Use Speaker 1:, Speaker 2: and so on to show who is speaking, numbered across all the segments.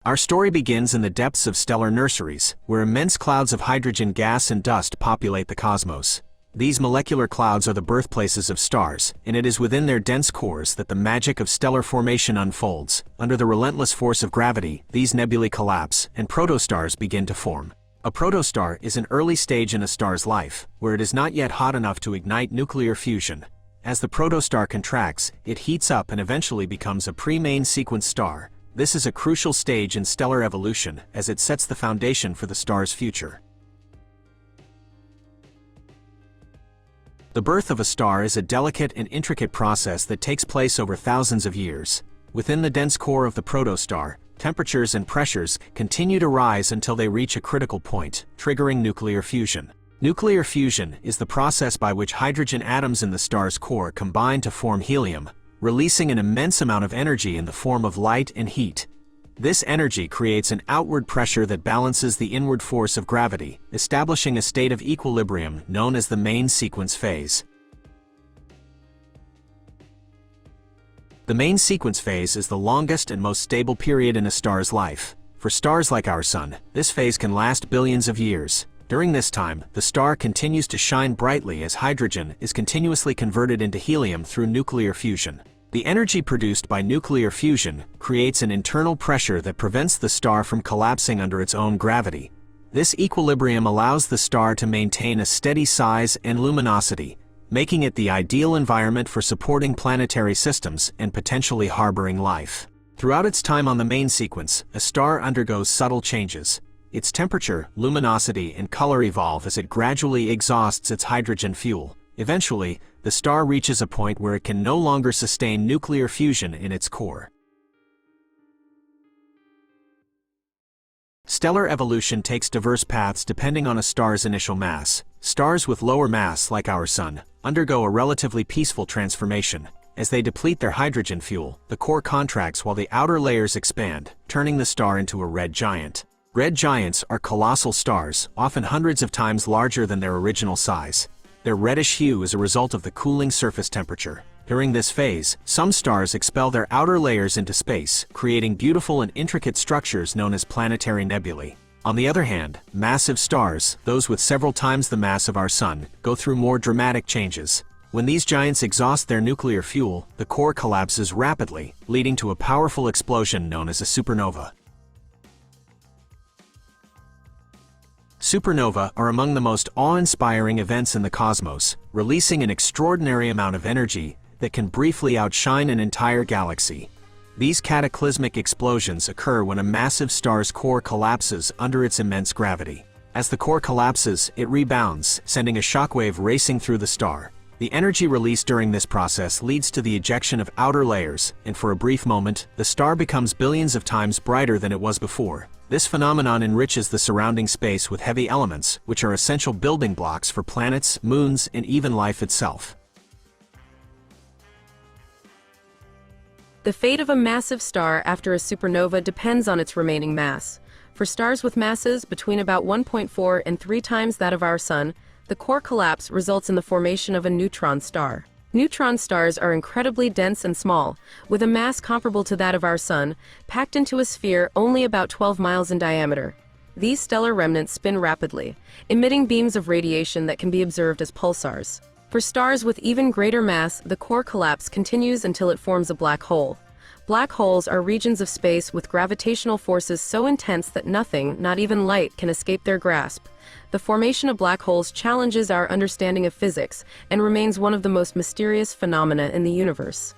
Speaker 1: Our story begins in the depths of stellar nurseries, where immense clouds of hydrogen gas and dust populate the cosmos. These molecular clouds are the birthplaces of stars, and it is within their dense cores that the magic of stellar formation unfolds. Under the relentless force of gravity, these nebulae collapse, and protostars begin to form. A protostar is an early stage in a star's life, where it is not yet hot enough to ignite nuclear fusion. As the protostar contracts, it heats up and eventually becomes a pre-main sequence star. This is a crucial stage in stellar evolution, as it sets the foundation for the star's future. The birth of a star is a delicate and intricate process that takes place over thousands of years. Within the dense core of the protostar, temperatures and pressures continue to rise until they reach a critical point, triggering nuclear fusion. Nuclear fusion is the process by which hydrogen atoms in the star's core combine to form helium, releasing an immense amount of energy in the form of light and heat. This energy creates an outward pressure that balances the inward force of gravity, establishing a state of equilibrium known as the main sequence phase. The main sequence phase is the longest and most stable period in a star's life. For stars like our Sun, this phase can last billions of years. During this time, the star continues to shine brightly as hydrogen is continuously converted into helium through nuclear fusion. The energy produced by nuclear fusion creates an internal pressure that prevents the star from collapsing under its own gravity. This equilibrium allows the star to maintain a steady size and luminosity, making it the ideal environment for supporting planetary systems and potentially harboring life. Throughout its time on the main sequence, a star undergoes subtle changes. Its temperature, luminosity, and color evolve as it gradually exhausts its hydrogen fuel. Eventually, the star reaches a point where it can no longer sustain nuclear fusion in its core. Stellar evolution takes diverse paths depending on a star's initial mass. Stars with lower mass, like our Sun, undergo a relatively peaceful transformation. As they deplete their hydrogen fuel, the core contracts while the outer layers expand, turning the star into a red giant. Red giants are colossal stars, often hundreds of times larger than their original size. Their reddish hue is a result of the cooling surface temperature. During this phase, some stars expel their outer layers into space, creating beautiful and intricate structures known as planetary nebulae. On the other hand, massive stars, those with several times the mass of our Sun, go through more dramatic changes. When these giants exhaust their nuclear fuel, the core collapses rapidly, leading to a powerful explosion known as a supernova. Supernovae are among the most awe-inspiring events in the cosmos, releasing an extraordinary amount of energy that can briefly outshine an entire galaxy. These cataclysmic explosions occur when a massive star's core collapses under its immense gravity. As the core collapses, it rebounds, sending a shockwave racing through the star. The energy released during this process leads to the ejection of outer layers, and for a brief moment, the star becomes billions of times brighter than it was before. This phenomenon enriches the surrounding space with heavy elements, which are essential building blocks for planets, moons, and even life itself.
Speaker 2: The fate of a massive star after a supernova depends on its remaining mass. For stars with masses between about 1.4 and 3 times that of our Sun, the core collapse results in the formation of a neutron star. Neutron stars are incredibly dense and small, with a mass comparable to that of our Sun, packed into a sphere only about 12 miles in diameter. These stellar remnants spin rapidly, emitting beams of radiation that can be observed as pulsars. For stars with even greater mass, the core collapse continues until it forms a black hole. Black holes are regions of space with gravitational forces so intense that nothing, not even light, can escape their grasp. The formation of black holes challenges our understanding of physics and remains one of the most mysterious phenomena in the universe.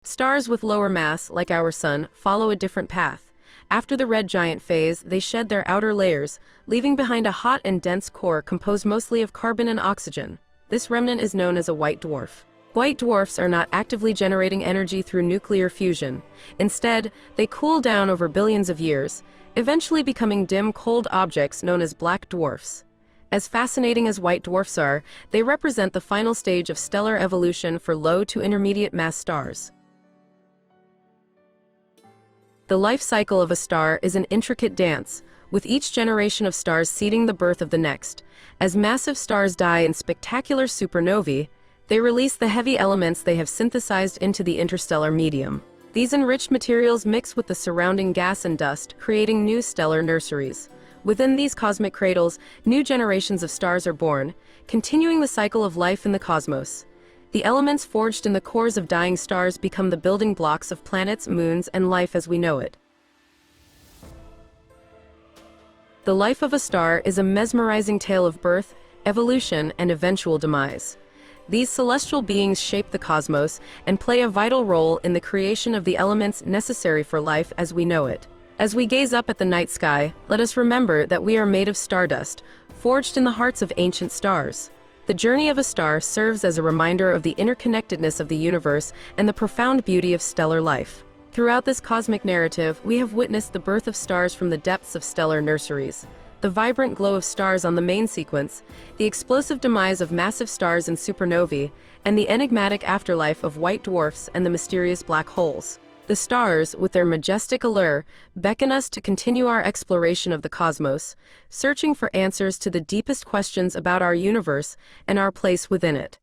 Speaker 2: Stars with lower mass, like our Sun, follow a different path. After the red giant phase, they shed their outer layers, leaving behind a hot and dense core composed mostly of carbon and oxygen. This remnant is known as a white dwarf. White dwarfs are not actively generating energy through nuclear fusion. Instead, they cool down over billions of years, eventually becoming dim, cold objects known as black dwarfs. As fascinating as white dwarfs are, they represent the final stage of stellar evolution for low to intermediate mass stars. The life cycle of a star is an intricate dance, with each generation of stars seeding the birth of the next. As massive stars die in spectacular supernovae, They release the heavy elements they have synthesized into the interstellar medium. These enriched materials mix with the surrounding gas and dust, creating new stellar nurseries. Within these cosmic cradles, new generations of stars are born, continuing the cycle of life in the cosmos. The elements forged in the cores of dying stars become the building blocks of planets, moons, and life as we know it. The life of a star is a mesmerizing tale of birth, evolution, and eventual demise. These celestial beings shape the cosmos and play a vital role in the creation of the elements necessary for life as we know it. As we gaze up at the night sky, let us remember that we are made of stardust, forged in the hearts of ancient stars. The journey of a star serves as a reminder of the interconnectedness of the universe and the profound beauty of stellar life. Throughout this cosmic narrative, we have witnessed the birth of stars from the depths of stellar nurseries, the vibrant glow of stars on the main sequence, the explosive demise of massive stars and supernovae, and the enigmatic afterlife of white dwarfs and the mysterious black holes. The stars, with their majestic allure, beckon us to continue our exploration of the cosmos, searching for answers to the deepest questions about our universe and our place within it.